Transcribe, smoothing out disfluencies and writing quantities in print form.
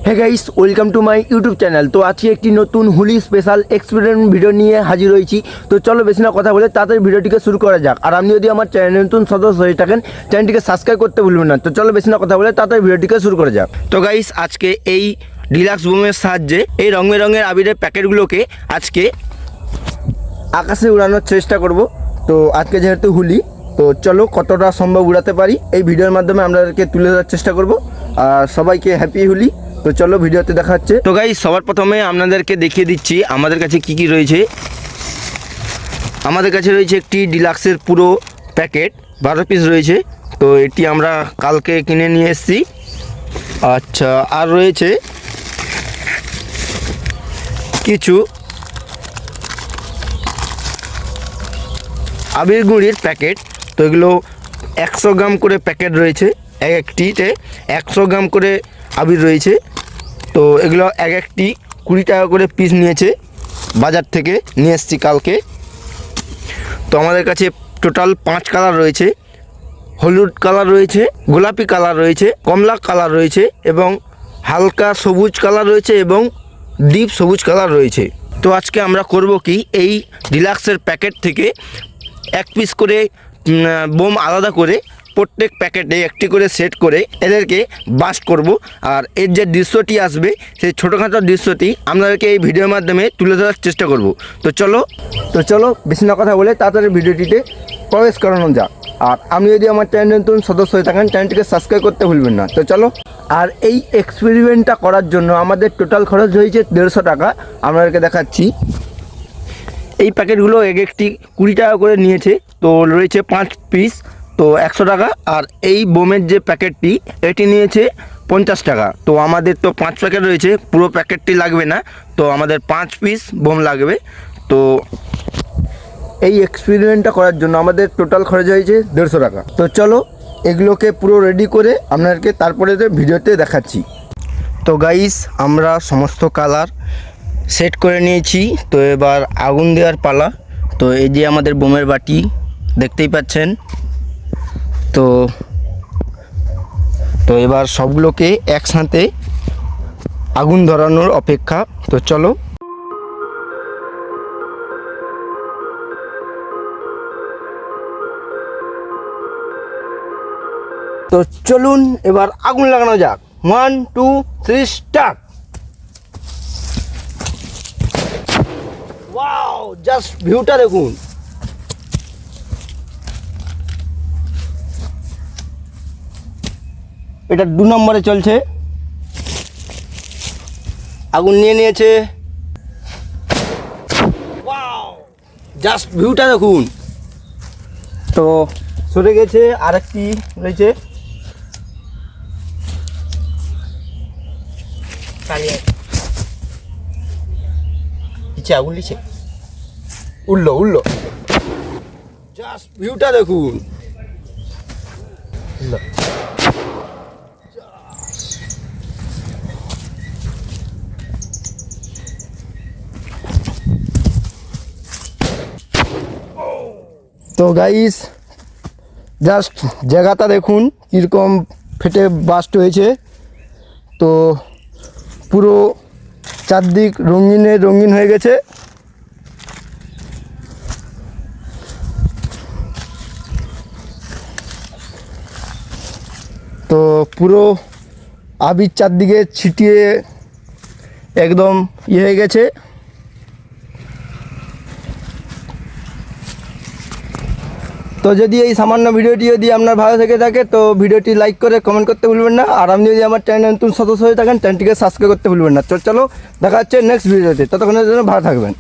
Hey guys, welcome to my YouTube channel. তো আজকে একটি নতুন হোলি স্পেশাল এক্সপেরিমেন্ট ভিডিও নিয়ে হাজির হয়েছি। তো চলো বেশি না কথা বলে তাড়াতাড়ি ভিডিওটিকে শুরু করা যাক। আর আপনি যদি আমার চ্যানেল নতুন সদস্য হয়ে থাকেন, চ্যানেলটিকে সাবস্ক্রাইব করতে ভুলবেন না। তো চলো বেশি না কথা বলে তাড়াতাড়ি ভিডিওটিকে শুরু করা যাক। তো গাইস, আজকে এই ডিলাক্স বোমের সাহায্যে এই রং বেরঙের আবিরের প্যাকেটগুলোকে আজকে আকাশে উড়ানোর চেষ্টা করব। তো আজকে যেহেতু হোলি, তো চলো কতটা সম্ভব উড়াতে পারি এই ভিডিওর মাধ্যমে আপনাদেরকে তুলে ধরার চেষ্টা করব। আর সবাইকে হ্যাপি হোলি। তো চলো ভিডিওতে দেখা হচ্ছে। তো গাইস, সবার প্রথমে আপনাদেরকে দেখিয়ে দিচ্ছি আমাদের কাছে কি কি রয়েছে। আমাদের কাছে রয়েছে একটি ডিলাক্সের পুরো প্যাকেট, 12 পিস রয়েছে। তো এটি আমরা কালকে কিনে নিয়ে এসেছি। আচ্ছা, আর রয়েছে কিছু আবির গুঁড়ির প্যাকেট। তো এগুলো 100 গ্রাম করে প্যাকেট রয়েছে, এক একটিতে 100 গ্রাম করে আবির রয়েছে। তো এগুলো এক একটি 20 টাকা করে পিস নিয়েছে, বাজার থেকে নিয়ে এসেছি কালকে। তো আমাদের কাছে টোটাল 5 কালার রয়েছে। হলুদ কালার রয়েছে, গোলাপি কালার রয়েছে, কমলা কালার রয়েছে এবং হালকা সবুজ কালার রয়েছে এবং ডিপ সবুজ কালার রয়েছে। তো আজকে আমরা করব কি, এই ডিলাক্সের প্যাকেট থেকে এক পিস করে বোম আলাদা করে প্রত্যেক প্যাকেটে একটি করে সেট করে এদেরকে বাস্ট করব। আর এর যে দৃশ্যটি আসবে, সেই ছোটোখাটো দৃশ্যটি আপনাদেরকে এই ভিডিওর মাধ্যমে তুলে ধরার চেষ্টা করব। তো চলো বেশি না কথা বলে তাড়াতাড়ি ভিডিওটিতে প্রবেশ করানো যাক। আর আপনি যদি আমার চ্যানেল নতুন সদস্য হয়ে থাকেন, চ্যানেলটিকে সাবস্ক্রাইব করতে ভুলবেন না। তো চলো। আর এই এক্সপেরিমেন্টটা করার জন্য আমাদের টোটাল খরচ হয়েছে 150 টাকা। আপনাদেরকে দেখাচ্ছি। এই প্যাকেটগুলো এক একটি 20 টাকা করে নিয়েছে। তো রয়েছে 5 পিস, তো 100 টাকা। আর এই বোমের যে প্যাকেটটি, এটি নিয়েছে 50 টাকা। তো আমাদের তো 5 প্যাকেট রয়েছে, পুরো প্যাকেটটি লাগবে না। তো আমাদের 5 পিস বোম লাগবে। তো এই এক্সপেরিমেন্টটা করার জন্য আমাদের টোটাল খরচ হয়েছে 150 টাকা। তো চলো এগুলোকে পুরো রেডি করে আপনাদেরকে তারপরে ভিডিওতে দেখাচ্ছি। তো গাইস, আমরা সমস্ত কালার সেট করে নিয়েছি। তো এবার আগুন দেওয়ার পালা। তো এই যে আমাদের বোমের বাটি দেখতেই পাচ্ছেন। তো এবার সবগুলোকে একসাথে আগুন ধরানোর অপেক্ষা। তো চলো। তো চলুন এবার আগুন লাগানো যাক। 1 2 3 স্টার্ট। ওয়াও, জাস্ট ভিউটা দেখুন। এটা 2 নম্বরে চলছে, আগুন নিয়ে নিয়েছে। ওয়াও, জাস্ট ভিউটা দেখুন। তো সরে গেছে, আরেকটি রয়েছে। নিচে আগুন নিচে উঠলো। জাস্ট ভিউটা দেখুন। তো গাইস, জাস্ট জায়গাটা দেখুন কীরকম ফেটে বাস্ট হয়েছে। তো পুরো চারদিক রঙিন হয়ে গেছে। তো পুরো আবির চারদিকে ছিটিয়ে একদম হয়ে গেছে। তো যদি এই সামান্য ভিডিওটি যদি আপনার ভালো থেকে থাকে, তো ভিডিওটি লাইক করে কমেন্ট করতে ভুলবেন না। আর আপনি যদি আমার চ্যানেল নতুন সদস্য হয়ে থাকেন, চ্যানেলটিকে সাবস্ক্রাইব করতে ভুলবেন না। তো চলো দেখা হচ্ছে নেক্সট ভিডিওতে। ততক্ষণের জন্য ভালো থাকবেন।